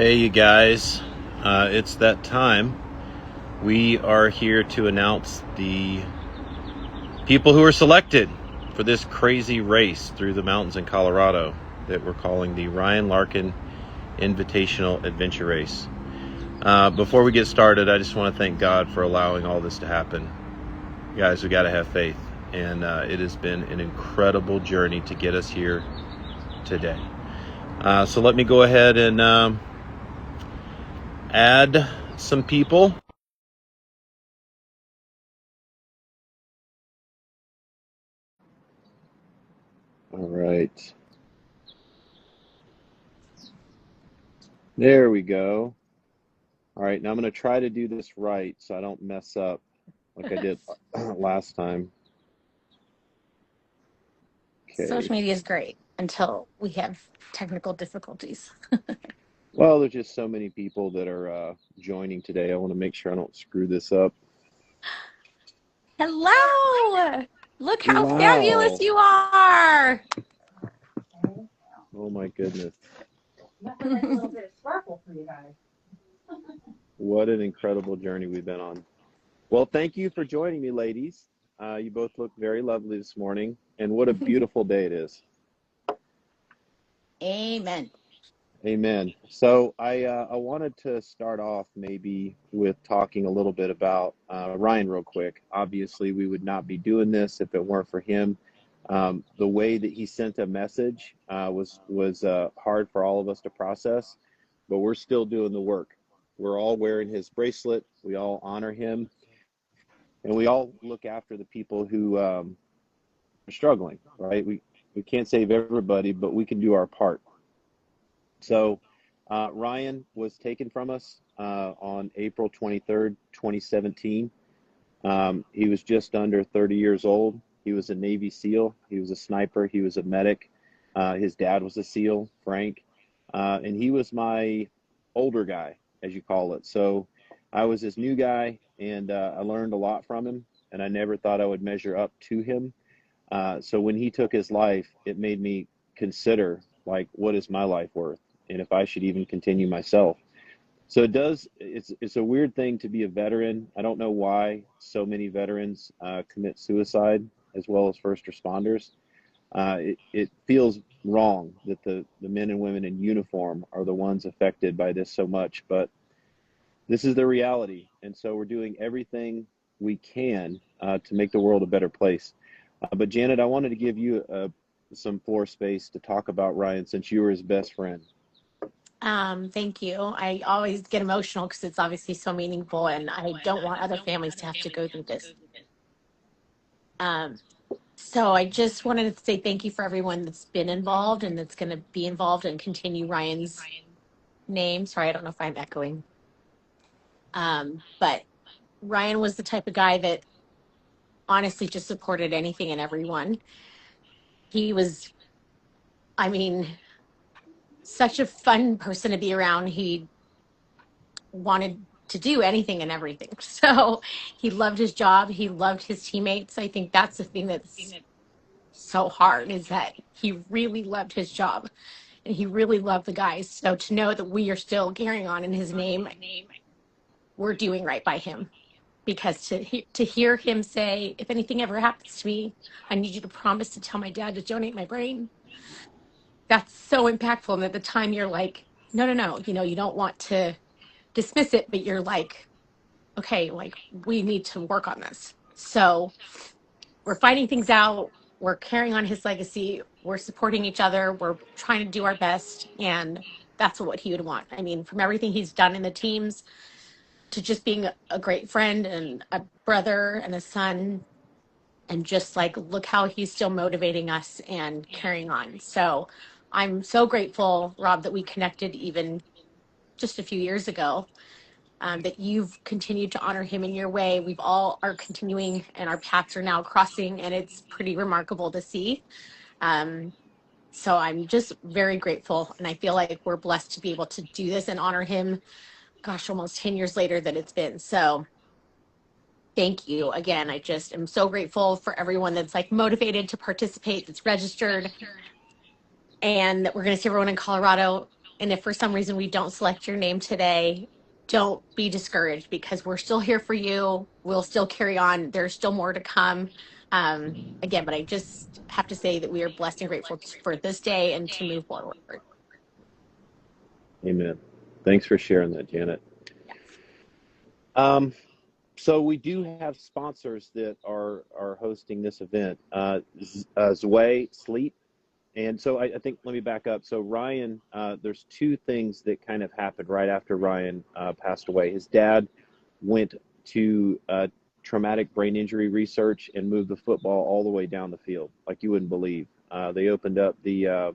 Hey, you guys, it's that time. We are here to announce the people who are selected for this crazy race through the mountains in Colorado that we're calling the Ryan Larkin Invitational Adventure Race. Before we get started, I just want to thank God for allowing all this to happen. Guys, we got to have faith, and it has been an incredible journey to get us here today. So let me go ahead and add some people. All right. There we go. All right, now I'm going to try to do this right so I don't mess up like I did last time. Social Okay. media is great until we have technical difficulties. Well, there's just so many people that are joining today. I want to make sure I don't screw this up. Hello! Look how fabulous Wow. you are! Oh my goodness. What an incredible journey we've been on. Well, thank you for joining me, ladies. You both look very lovely this morning, and what a beautiful day it is. Amen. Amen. So I wanted to start off maybe with talking a little bit about Ryan real quick. Obviously, we would not be doing this if it weren't for him. The way that he sent a message was hard for all of us to process, but we're still doing the work. We're all wearing his bracelet. We all honor him, and we all look after the people who are struggling. Right? We can't save everybody, but we can do our part. So Ryan was taken from us on April 23rd, 2017. He was just under 30 years old. He was a Navy SEAL. He was a sniper. He was a medic. His dad was a SEAL, Frank. And he was my older guy, as you call it. So I was his new guy, and I learned a lot from him, and I never thought I would measure up to him. So when he took his life, it made me consider, like, what is my life worth? And if I should even continue myself. So it's a weird thing to be a veteran. I don't know why so many veterans commit suicide as well as first responders. It feels wrong that the men and women in uniform are the ones affected by this so much, but this is the reality. And so we're doing everything we can to make the world a better place. But Janet, I wanted to give you some floor space to talk about Ryan since you were his best friend. Thank you. I always get emotional because it's obviously so meaningful, and I don't want other families to have to go through this. Um, so I just wanted to say thank you for everyone that's been involved and that's going to be involved and continue Ryan's name. Sorry, I don't know if I'm echoing. But Ryan was the type of guy that honestly just supported anything and everyone. He was, I mean, such a fun person to be around. He wanted to do anything and everything. So he loved his job. He loved his teammates. I think that's the thing that's so hard is that he really loved his job and he really loved the guys. So to know that we are still carrying on in his name, we're doing right by him. Because to hear him say, if anything ever happens to me, I need you to promise to tell my dad to donate my brain. That's so impactful. And at the time, you're like, no, no, no. You don't want to dismiss it, but you're like, okay, like we need to work on this. So we're fighting things out. We're carrying on his legacy. We're supporting each other. We're trying to do our best. And that's what he would want. I mean, from everything he's done in the teams to just being a great friend and a brother and a son, and just like look how he's still motivating us and carrying on. So I'm so grateful, Rob, that we connected even just a few years ago, that you've continued to honor him in your way. We've all are continuing and our paths are now crossing, and it's pretty remarkable to see. um, so I'm just very grateful, and I feel like we're blessed to be able to do this and honor him, gosh, almost 10 years later that it's been. So thank you again. I just am so grateful for everyone that's like motivated to participate, that's registered, and that we're going to see everyone in Colorado. And if for some reason we don't select your name today, don't be discouraged because we're still here for you. We'll still carry on. There's still more to come. Again, but I just have to say that we are blessed and grateful for this day and to move forward. Amen. Thanks for sharing that, Janet. Yes. Um, so we do have sponsors that are hosting this event. Zwei Sleep. And so I think, let me back up. So Ryan, there's two things that kind of happened right after Ryan passed away. His dad went to traumatic brain injury research and moved the football all the way down the field, like you wouldn't believe. They opened up the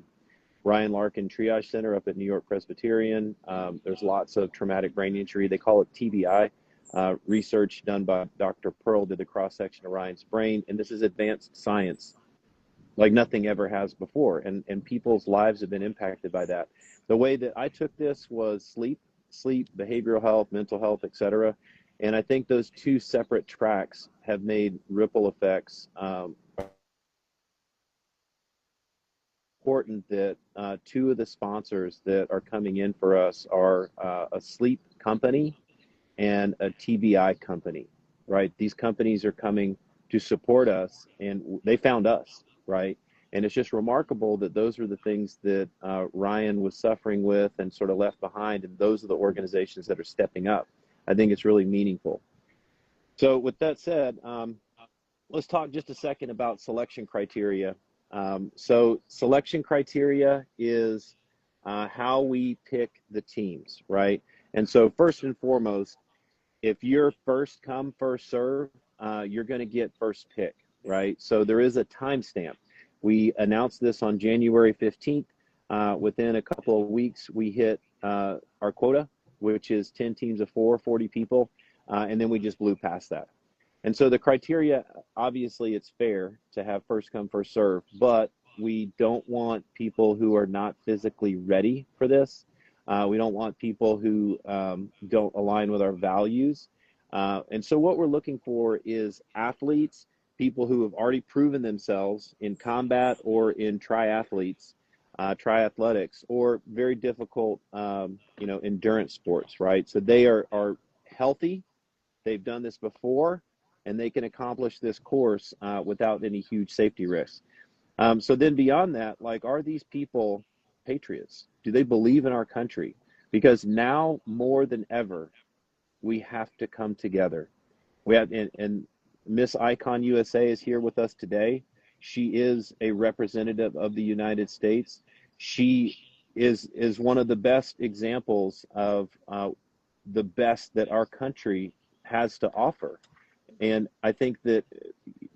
Ryan Larkin Triage Center up at New York Presbyterian. There's lots of traumatic brain injury. They call it TBI. Research done by Dr. Pearl did the cross section of Ryan's brain, and this is advanced science like nothing ever has before. And people's lives have been impacted by that. The way that I took this was sleep, behavioral health, mental health, etc. And I think those two separate tracks have made ripple effects. Important that two of the sponsors that are coming in for us are a sleep company and a TBI company, right? These companies are coming to support us, and they found us, right? And it's just remarkable that those are the things that Ryan was suffering with and sort of left behind, and those are the organizations that are stepping up. I think it's really meaningful. So, with that said, let's talk just a second about selection criteria. So, selection criteria is how we pick the teams, right? And so, first and foremost, if you're first come, first serve, you're going to get first pick, right? So there is a timestamp. We announced this on January 15th. Within a couple of weeks, we hit our quota, which is 10 teams of 40 people, and then we just blew past that. And so the criteria, obviously, it's fair to have first come, first serve, but we don't want people who are not physically ready for this. We don't want people who don't align with our values. And so what we're looking for is athletes, people who have already proven themselves in combat or in triathletes, triathletics, or very difficult, endurance sports, right? So they are healthy. They've done this before, and they can accomplish this course without any huge safety risks. So then beyond that, like, are these people patriots? Do they believe in our country? Because now more than ever, we have to come together. We have, and Miss Icon USA is here with us today. She is a representative of the United States. She is one of the best examples of the best that our country has to offer. And I think that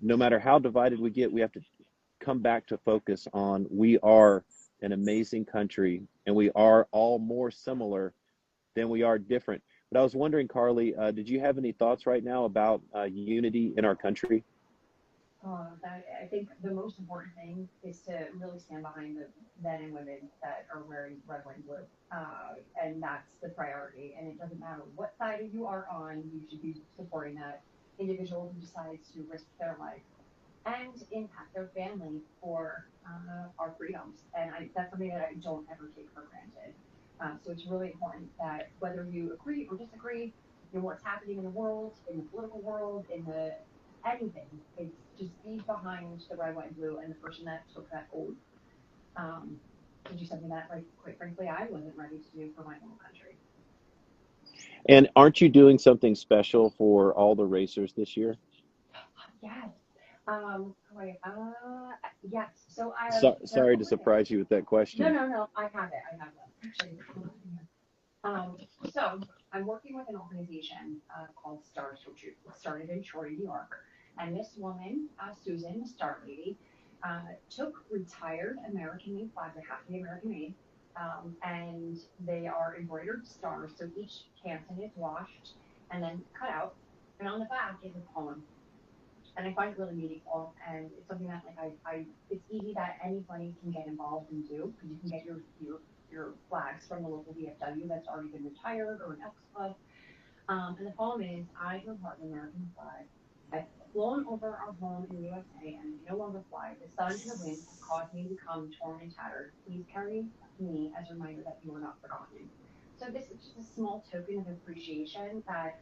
no matter how divided we get, we have to come back to focus on we are an amazing country, and we are all more similar than we are different. But I was wondering, Carly, did you have any thoughts right now about unity in our country? I think the most important thing is to really stand behind the men and women that are wearing red, white, and blue. And that's the priority. And it doesn't matter what side you are on, you should be supporting that individual who decides to risk their life and impact their family for our freedoms. And that's something that I don't ever take for granted. So it's really important that whether you agree or disagree, what's happening in the world, in the political world, in the anything, it's just be behind the red, white, and blue, and the person that took that oath to do something that, like, quite frankly, I wasn't ready to do for my own country. And aren't you doing something special for all the racers this year? Yes. Wait, yes. So they're Sorry to over there. surprise you with that No, question. no, no. I have it. I have it. Actually, um, so I'm working with an organization called Stars, which started in Troy, New York. And this woman, Susan, the Star Lady, took retired American-made flags, they have to be American-made, and they are embroidered stars. So each canton is washed and then cut out. And on the back is a poem, and I find it really meaningful. And it's something that, like, it's easy that anybody can get involved and do, because you can get your flags from the local VFW that's already been retired, or an Elks Club. And the poem is, I am part of the American flag. flown over our home in the USA and no longer fly. The sun and the wind have caused me to become torn and tattered. Please carry me as a reminder that you are not forgotten. So this is just a small token of appreciation that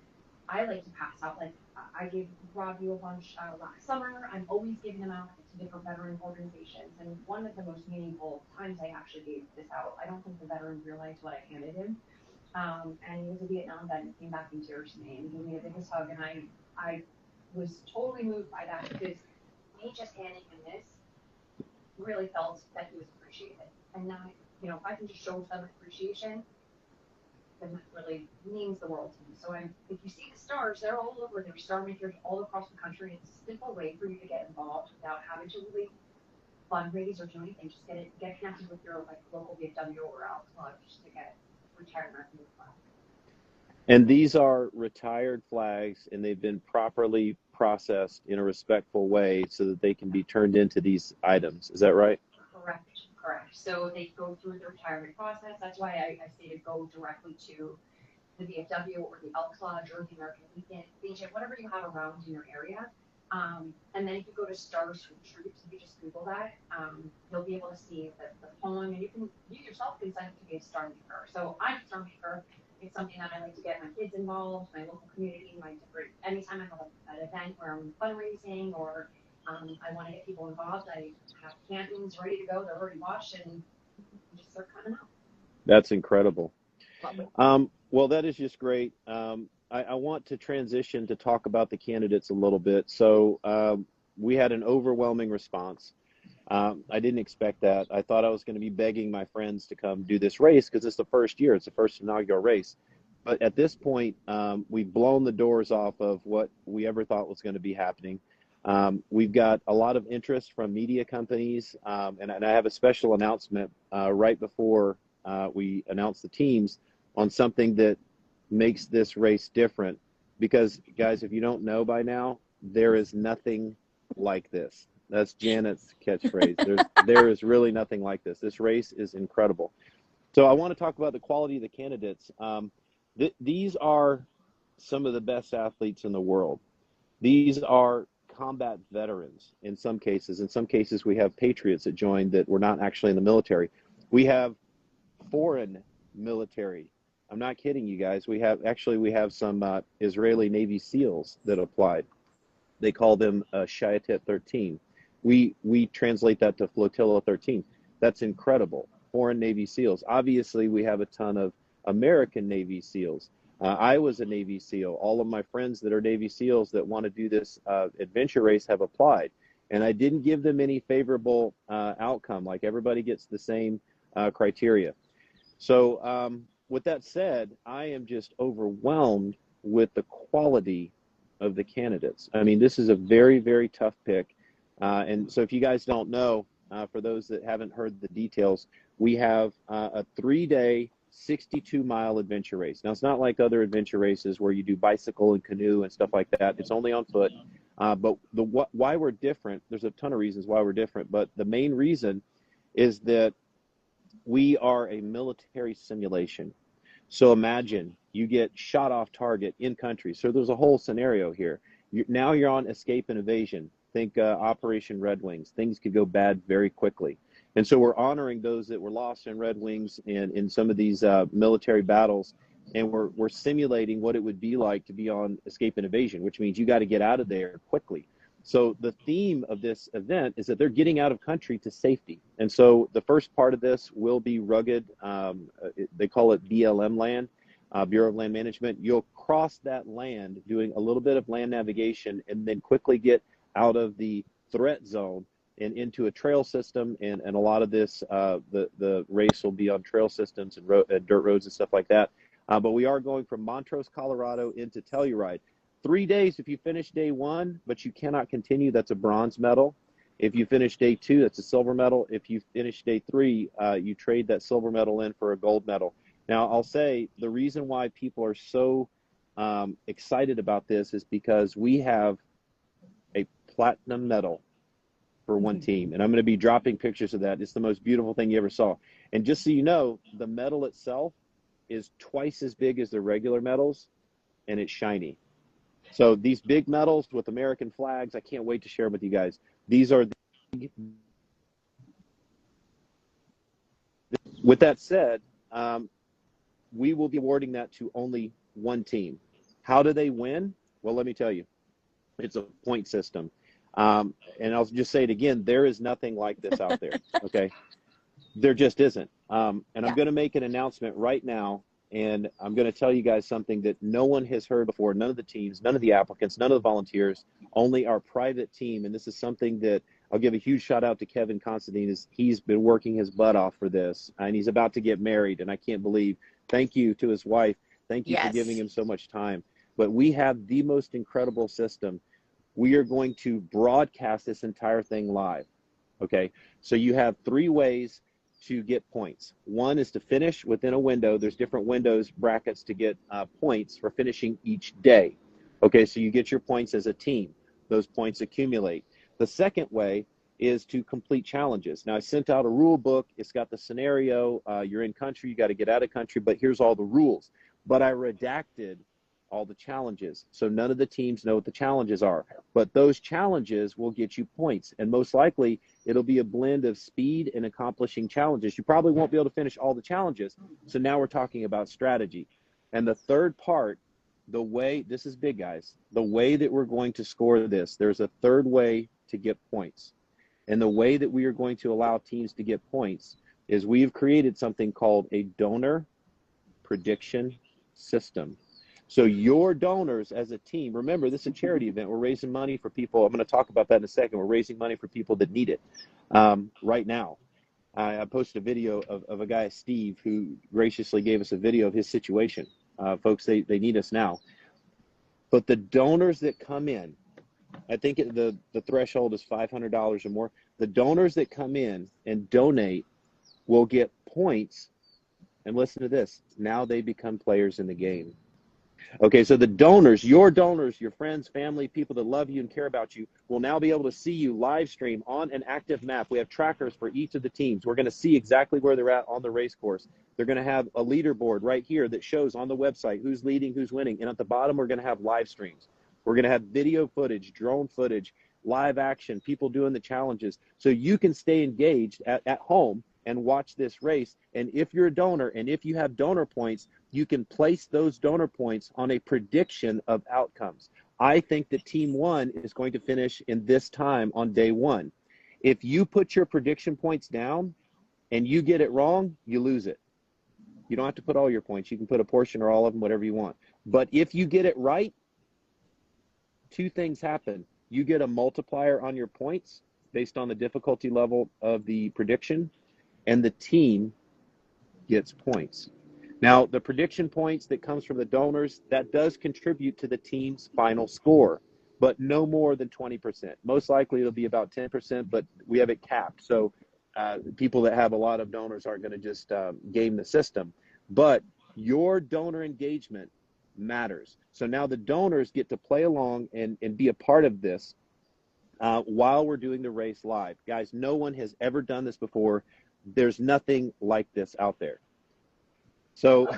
I like to pass out. Like I gave Rob you a bunch last summer. I'm always giving them out to different veteran organizations. And one of the most meaningful times I actually gave this out, I don't think the veteran realized what I handed him. And he was a Vietnam vet and came back in tears to me and gave me the biggest hug. And I was totally moved by that because me just handing him this really felt that he was appreciated. And that, you know, if I can just show some appreciation, then that really means the world to me. So if you see the stars, they're all over. There's star makers all across the country. It's a simple way for you to get involved without having to really fundraise or do anything. Just get connected with your like local VFW or Elks Club just to get retirement from the flag. And these are retired flags, and they've been properly processed in a respectful way so that they can be turned into these items. Is that right? Correct, correct. So they go through the retirement process. That's why I stated go directly to the VFW or the Elks Lodge or the American Legion, whatever you have around in your area. And then if you go to Stars from Troops, if you just Google that, you'll be able to see the poem, and you yourself can send it to be a star maker. So I'm a star maker. It's something that I like to get my kids involved, my local community, my different. Anytime I have an event where I'm fundraising or I want to get people involved, I have cantons ready to go. They're already washed and just start coming out. That's incredible. Love it. Well, that is just great. I want to transition to talk about the candidates a little bit. So we had an overwhelming response. I didn't expect that. I thought I was going to be begging my friends to come do this race because it's the first year. It's the first inaugural race. But at this point, we've blown the doors off of what we ever thought was going to be happening. We've got a lot of interest from media companies, and I have a special announcement right before we announce the teams on something that makes this race different. Because, guys, if you don't know by now, there is nothing like this. That's Janet's catchphrase. There is really nothing like this. This race is incredible. So I want to talk about the quality of the candidates. These are some of the best athletes in the world. These are combat veterans in some cases. In some cases, we have patriots that joined that were not actually in the military. We have foreign military. I'm not kidding you guys. We have some Israeli Navy SEALs that applied. They call them Shayatet 13. We translate that to Flotilla 13. That's incredible. Foreign Navy SEALs. Obviously, we have a ton of American Navy SEALs. I was a Navy SEAL. All of my friends that are Navy SEALs that want to do this adventure race have applied. And I didn't give them any favorable outcome. Like everybody gets the same criteria. So with that said, I am just overwhelmed with the quality of the candidates. I mean, this is a very, very tough pick. And so if you guys don't know, for those that haven't heard the details, we have a 3-day, 62-mile adventure race. Now, it's not like other adventure races where you do bicycle and canoe and stuff like that. It's only on foot. But why we're different, there's a ton of reasons why we're different. But the main reason is that we are a military simulation. So imagine you get shot off target in country. So there's a whole scenario here. Now you're on escape and evasion. Think Operation Red Wings. Things could go bad very quickly. And so we're honoring those that were lost in Red Wings and in some of these military battles. And we're simulating what it would be like to be on escape and evasion, which means you got to get out of there quickly. So the theme of this event is that they're getting out of country to safety. And so the first part of this will be rugged. They call it BLM land, Bureau of Land Management. You'll cross that land doing a little bit of land navigation and then quickly get out of the threat zone and into a trail system. And a lot of this, the race will be on trail systems and dirt roads and stuff like that. But we are going from Montrose, Colorado into Telluride. 3 days if you finish day 1, but you cannot continue, that's a bronze medal. If you finish day 2, that's a silver medal. If you finish day 3, you trade that silver medal in for a gold medal. Now, I'll say the reason why people are so excited about this is because we have a platinum medal for one team. And I'm going to be dropping pictures of that. It's the most beautiful thing you ever saw. And just so you know, the medal itself is twice as big as the regular medals, and it's shiny. So these big medals with American flags, I can't wait to share them with you guys. These are with that said, we will be awarding that to only one team. How do they win? Well, let me tell you, it's a point system. And I'll just say it again, there is nothing like this out there, okay? There just isn't. And I'm Yeah. going to make an announcement right now, and I'm going to tell you guys something that no one has heard before, none of the teams, none of the applicants, none of the volunteers, only our private team. And this is something that I'll give a huge shout out to Kevin Constantine. He's been working his butt off for this, and he's about to get married, and I can't believe. Thank you to his wife. Thank you for giving Yes. him so much time. But we have the most incredible system. We are going to broadcast this entire thing live. Okay, so you have 3 ways to get points. One is to finish within a window. There's different windows, brackets to get points for finishing each day. Okay, so you get your points as a team. Those points accumulate. The second way is to complete challenges. Now, I sent out a rule book. It's got the scenario. You're in country. You got to get out of country, but here's all the rules. But I redacted all the challenges. So none of the teams know what the challenges are. But those challenges will get you points. And most likely, it'll be a blend of speed and accomplishing challenges. You probably won't be able to finish all the challenges. So now we're talking about strategy. And the third part, the way, this is big, guys, the way that we're going to score this, there's a third way to get points. And the way that we are going to allow teams to get points is we've created something called a donor prediction system. So your donors as a team, remember, this is a charity event. We're raising money for people. I'm going to talk about that in a second. We're raising money for people that need it right now. I posted a video of a guy, Steve, who graciously gave us a video of his situation. Folks, they need us now. But the donors that come in, I think the threshold is $500 or more. The donors that come in and donate will get points. And listen to this. Now they become players in the game. Okay, so the donors, your friends, family, people that love you and care about you, will now be able to see you live stream on an active map. We have trackers for each of the teams. We're going to see exactly where they're at on the race course. They're going to have a leaderboard right here that shows on the website who's leading, who's winning. And at the bottom, we're going to have live streams. We're going to have video footage, drone footage, live action, people doing the challenges. So you can stay engaged at home and watch this race. And if you're a donor and if you have donor points, you can place those donor points on a prediction of outcomes. I think that team 1 is going to finish in this time on day 1. If you put your prediction points down and you get it wrong, you lose it. You don't have to put all your points. You can put a portion or all of them, whatever you want. But if you get it right, 2 things happen. You get a multiplier on your points based on the difficulty level of the prediction, and the team gets points. Now, the prediction points that comes from the donors, that does contribute to the team's final score, but no more than 20%. Most likely it'll be about 10%, but we have it capped. So people that have a lot of donors aren't going to just game the system. But your donor engagement matters. So now the donors get to play along and be a part of this while we're doing the race live. Guys, no one has ever done this before. There's nothing like this out there. So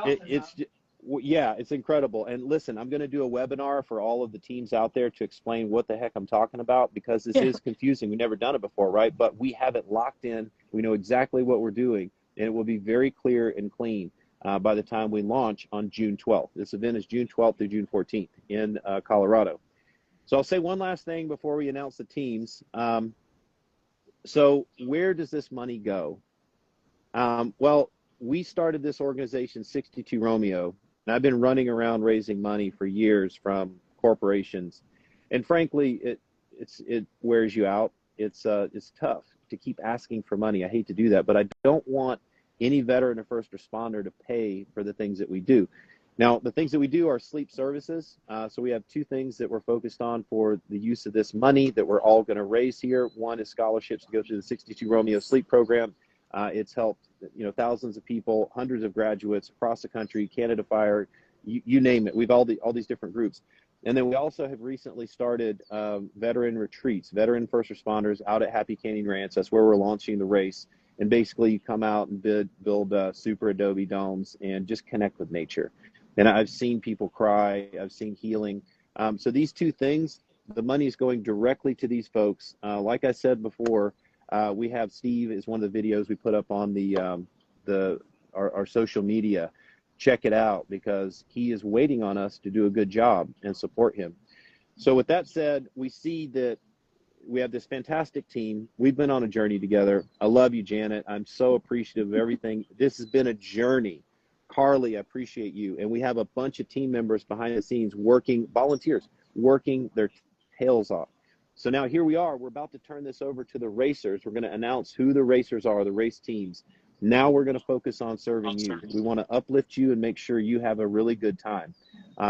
it's incredible. And listen, I'm going to do a webinar for all of the teams out there to explain what the heck I'm talking about, because this is confusing. We've never done it before, right? But we have it locked in. We know exactly what we're doing, and it will be very clear and clean by the time we launch on June 12th. This event is June 12th through June 14th in Colorado. So I'll say one last thing before we announce the teams. So where does this money go? Well, we started this organization, 62 Romeo, and I've been running around raising money for years from corporations. And frankly, it wears you out. It's tough to keep asking for money. I hate to do that, but I don't want any veteran or first responder to pay for the things that we do. Now, the things that we do are sleep services. So we have 2 things that we're focused on for the use of this money that we're all going to raise here. One is scholarships to go through the 62 Romeo sleep program. It's helped, thousands of people, hundreds of graduates across the country, Canada Fire, you name it. We've all these different groups. And then we also have recently started veteran retreats, veteran first responders out at Happy Canyon Ranch. That's where we're launching the race. And basically you come out and build super Adobe domes and just connect with nature. And I've seen people cry. I've seen healing. So these two things, the money is going directly to these folks. Like I said before, we have Steve is one of the videos we put up on the our social media. Check it out because he is waiting on us to do a good job and support him. So with that said, we see that we have this fantastic team. We've been on a journey together. I love you, Janet. I'm so appreciative of everything. This has been a journey. Carly, I appreciate you. And we have a bunch of team members behind the scenes working, volunteers, working their tails off. So now here we are. We're about to turn this over to the racers. We're going to announce who the racers are, the race teams. Now we're going to focus on serving you. We want to uplift you and make sure you have a really good time.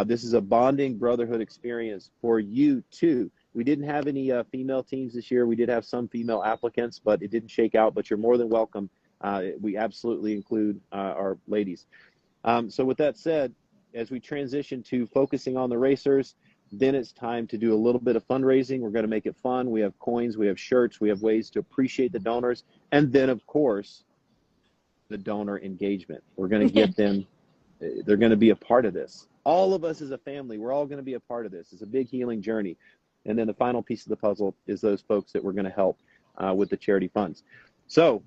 This is a bonding brotherhood experience for you too. We didn't have any female teams this year. We did have some female applicants, but it didn't shake out. But you're more than welcome. We absolutely include our ladies. So with that said, as we transition to focusing on the racers, then it's time to do a little bit of fundraising. We're going to make it fun. We have coins, we have shirts, we have ways to appreciate the donors. And then, of course, the donor engagement. We're going to get them. They're going to be a part of this. All of us as a family, we're all going to be a part of this. It's a big healing journey. And then the final piece of the puzzle is those folks that we're going to help with the charity funds. So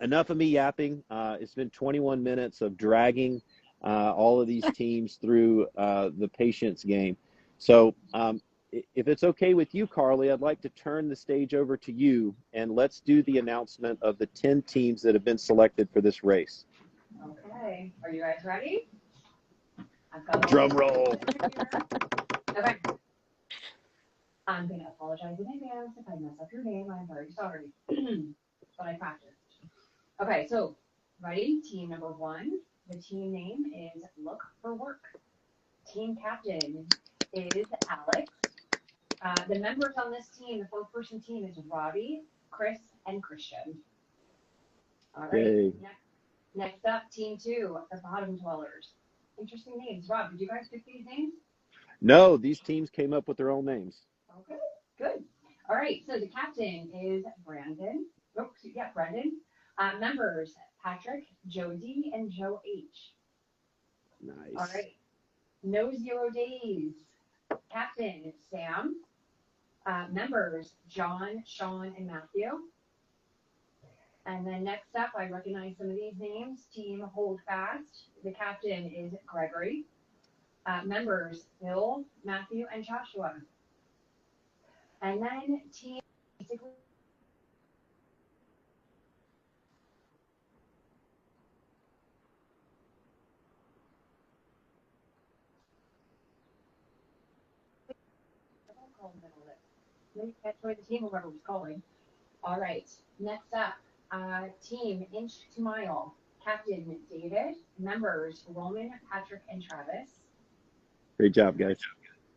enough of me yapping. It's been 21 minutes of dragging all of these teams through the patience game. So if it's okay with you, Carly, I'd like to turn the stage over to you, and let's do the announcement of the 10 teams that have been selected for this race. Okay, are you guys ready? I've got drum roll. Okay. I'm going to apologize in advance if I mess up your name. I'm very sorry. But I practiced. Okay, so ready? Team number 1. The team name is Look for Work. Team captain is Alex. The members on this team, the 4-person team, is Robbie, Chris, and Christian. All right. Hey. Next up, team 2, the Bottom Dwellers. Interesting names. Rob, did you guys pick these names? No, these teams came up with their own names. Okay, good. All right, so the captain is Brandon. Oh, yeah, Brendan. Members, Patrick, Josie, and Joe H. Nice. All right. No 0 days. Captain, Sam. Members, John, Sean, and Matthew. And then next up, I recognize some of these names. Team Hold Fast. The captain is Gregory. Members, Bill, Matthew, and Joshua. And then team basically maybe can't join the team, whoever was calling. All right, next up, team Inch to Mile. Captain David, members Roman, Patrick, and Travis. Great job, guys.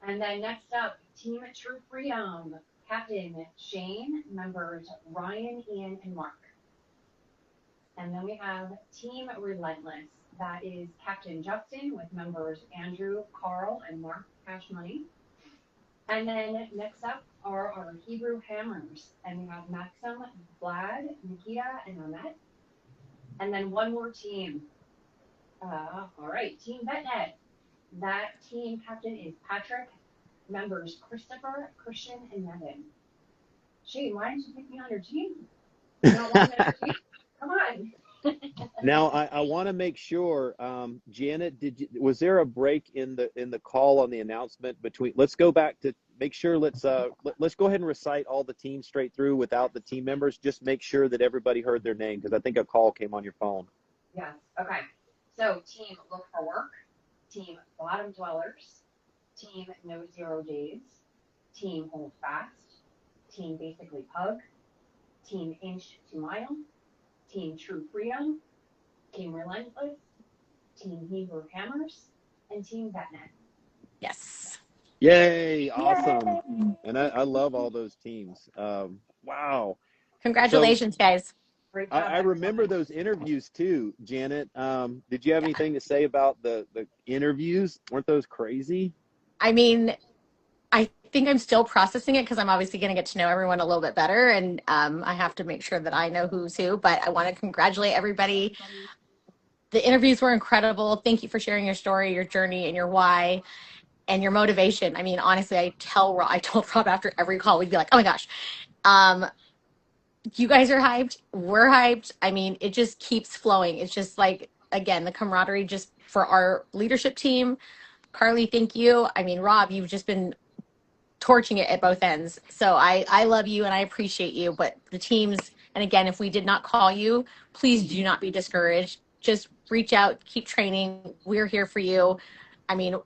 And then next up, Team True Freedom. Captain Shane, members Ryan, Ian, and Mark. And then we have Team Relentless. That is Captain Justin with members Andrew, Carl, and Mark Cash Money. And then next up are our Hebrew Hammers. And we have Maxim, Vlad, Nikita, and Ahmet. And then one more team. All right, Team VetNet. That team captain is Patrick. Members Christopher, Christian, and Nevin. Shane, why didn't you pick me on your team? You don't want me on your team? Come on. Now I want to make sure, Janet, was there a break in the call on the announcement between? Let's go back to make sure. Let's go ahead and recite all the teams straight through without the team members. Just make sure that everybody heard their name because I think a call came on your phone. Yes. Okay. So team Look for Work, team Bottom Dwellers, team No 0 Days, team Hold Fast, team Basically Pug, team Inch to Mile, team True Freedom, team Relentless, team Hebrew Hammers, and team VetNet. Yes. Yay! Awesome. Yay. And I love all those teams. Wow. Congratulations, guys. Great job, I remember those interviews too, Janet. Did you have anything to say about the interviews? Weren't those crazy? I mean, I think I'm still processing it because I'm obviously going to get to know everyone a little bit better. And I have to make sure that I know who's who. But I want to congratulate everybody. The interviews were incredible. Thank you for sharing your story, your journey, and your why, and your motivation. I mean, honestly, I told Rob after every call, we'd be like, "Oh my gosh, um, you guys are hyped. We're hyped." I mean, it just keeps flowing. It's just like, again, the camaraderie just for our leadership team. Carly, thank you. I mean, Rob, you've just been torching it at both ends. So I love you and I appreciate you. But the teams, and again, if we did not call you, please do not be discouraged. Just reach out, keep training. We're here for you. I mean,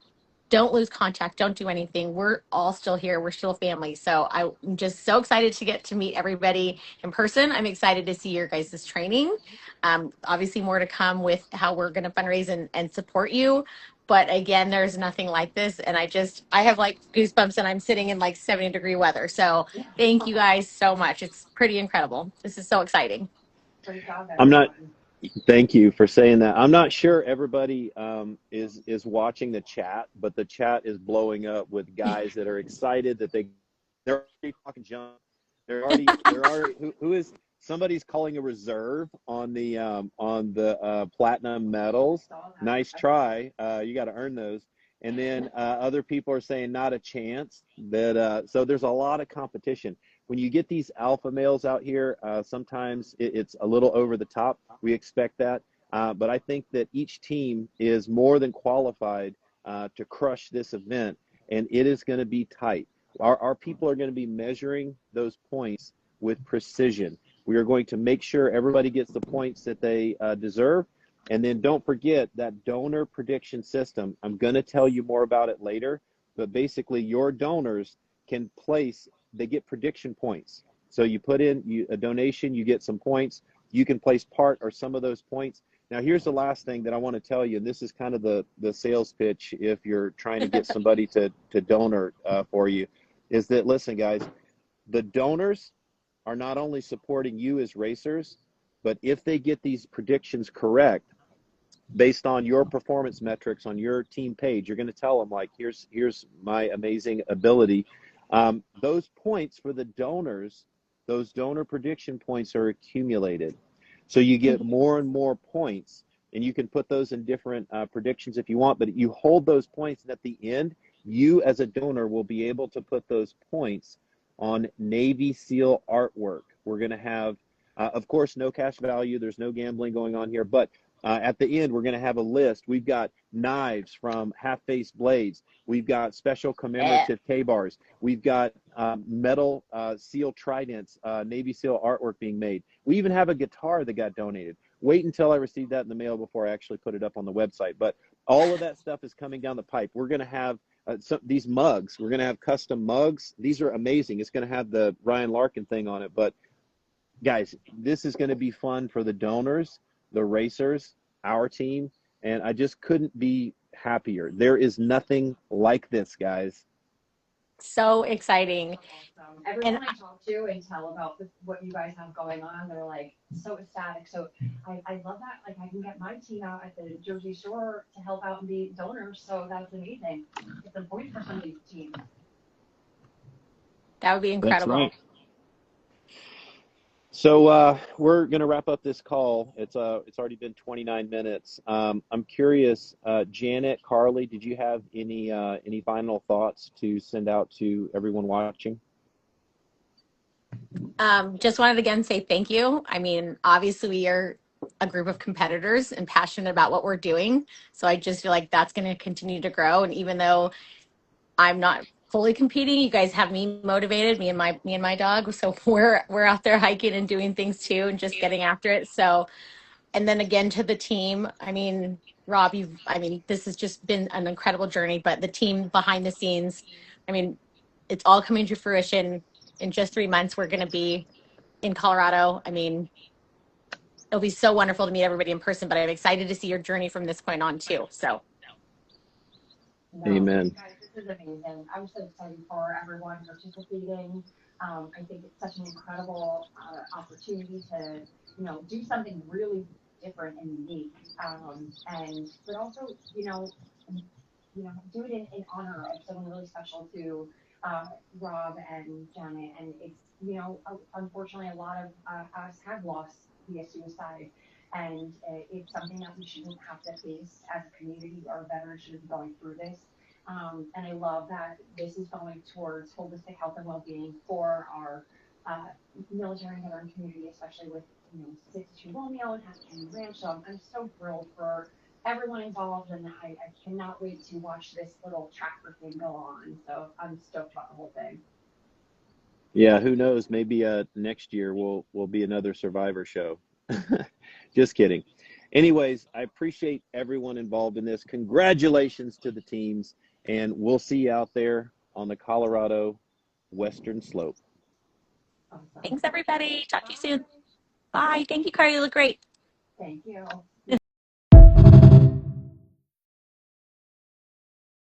don't lose contact. Don't do anything. We're all still here. We're still family. So I'm just so excited to get to meet everybody in person. I'm excited to see your guys' training. Obviously, more to come with how we're going to fundraise and support you. But again, there's nothing like this. And I have like goosebumps and I'm sitting in like 70-degree weather. So thank you guys so much. It's pretty incredible. This is so exciting. Great job, I'm not. everyone. Thank you for saying that. I'm not sure everybody is watching the chat, but the chat is blowing up with guys that are excited that they're already talking junk. They're already who is somebody's calling a reserve on the platinum medals. Nice try. You got to earn those. And then other people are saying not a chance. That so there's a lot of competition. When you get these alpha males out here, sometimes it's a little over the top. We expect that. But I think that each team is more than qualified to crush this event, and it is going to be tight. Our people are going to be measuring those points with precision. We are going to make sure everybody gets the points that they deserve. And then don't forget that donor prediction system. I'm going to tell you more about it later, but basically your donors can place, they get prediction points. So you put in a donation, you get some points. You can place part or some of those points. Now, here's the last thing that I want to tell you, and this is kind of the sales pitch if you're trying to get somebody to donor for you, is that, listen, guys, the donors are not only supporting you as racers, but if they get these predictions correct, based on your performance metrics on your team page, you're going to tell them like, here's my amazing ability. Those points for the donors, those donor prediction points are accumulated. So you get more and more points, and you can put those in different predictions if you want, but you hold those points, and at the end, you as a donor will be able to put those points on Navy SEAL artwork. We're going to have, of course, no cash value. There's no gambling going on here, but at the end, we're going to have a list. We've got knives from Half-Face Blades. We've got special commemorative K-bars. We've got metal SEAL tridents, Navy SEAL artwork being made. We even have a guitar that got donated. Wait until I receive that in the mail before I actually put it up on the website. But all of that stuff is coming down the pipe. We're going to have these mugs. We're going to have custom mugs. These are amazing. It's going to have the Ryan Larkin thing on it. But guys, this is going to be fun for the donors, the racers, our team, and I just couldn't be happier. There is nothing like this, guys. So exciting. Awesome. And Everyone I talk to and tell about what you guys have going on, they're like so ecstatic. So I love that. Like I can get my team out at the Jersey Shore to help out and be donors. So that's amazing. It's a point for some of these teams. that would be That's right. incredible. So we're going to wrap up this call. It's already been 29 minutes. I'm curious, Janet, Carly, did you have any final thoughts to send out to everyone watching? Just wanted to again say thank you. I mean, obviously we are a group of competitors and passionate about what we're doing. So I just feel like that's going to continue to grow. And even though I'm not fully competing, you guys have me motivated, me and my dog. So we're out there hiking and doing things too, and just getting after it. So, and then again to the team. I mean, Rob, I mean, this has just been an incredible journey. But the team behind the scenes, I mean, it's all coming to fruition. In just 3 months, we're going to be in Colorado. I mean, it'll be so wonderful to meet everybody in person, but I'm excited to see your journey from this point on too. So No, Amen. guys, this is amazing. I'm so excited for everyone participating. I think it's such an incredible opportunity to, do something really different and unique. And but also, do it in honor of someone really special to Rob and Janet. And it's, unfortunately, a lot of us have lost via suicide. And it's something that we shouldn't have to face as a community. Our veterans shouldn't be going through this. And I love that this is going towards holistic health and well-being for our military and veteran community, especially with 62 Romeo and Happy Canyon Ranch. So I'm so thrilled for everyone involved, and I cannot wait to watch this little tracker thing go on. So I'm stoked about the whole thing. Yeah, who knows? Maybe next year will be another Survivor show. Just kidding. Anyways, I appreciate everyone involved in this. Congratulations to the teams, and we'll see you out there on the Colorado Western Slope. Awesome. Thanks, everybody. Talk to you soon. Bye. Thank you, Carly. You look great. Thank you.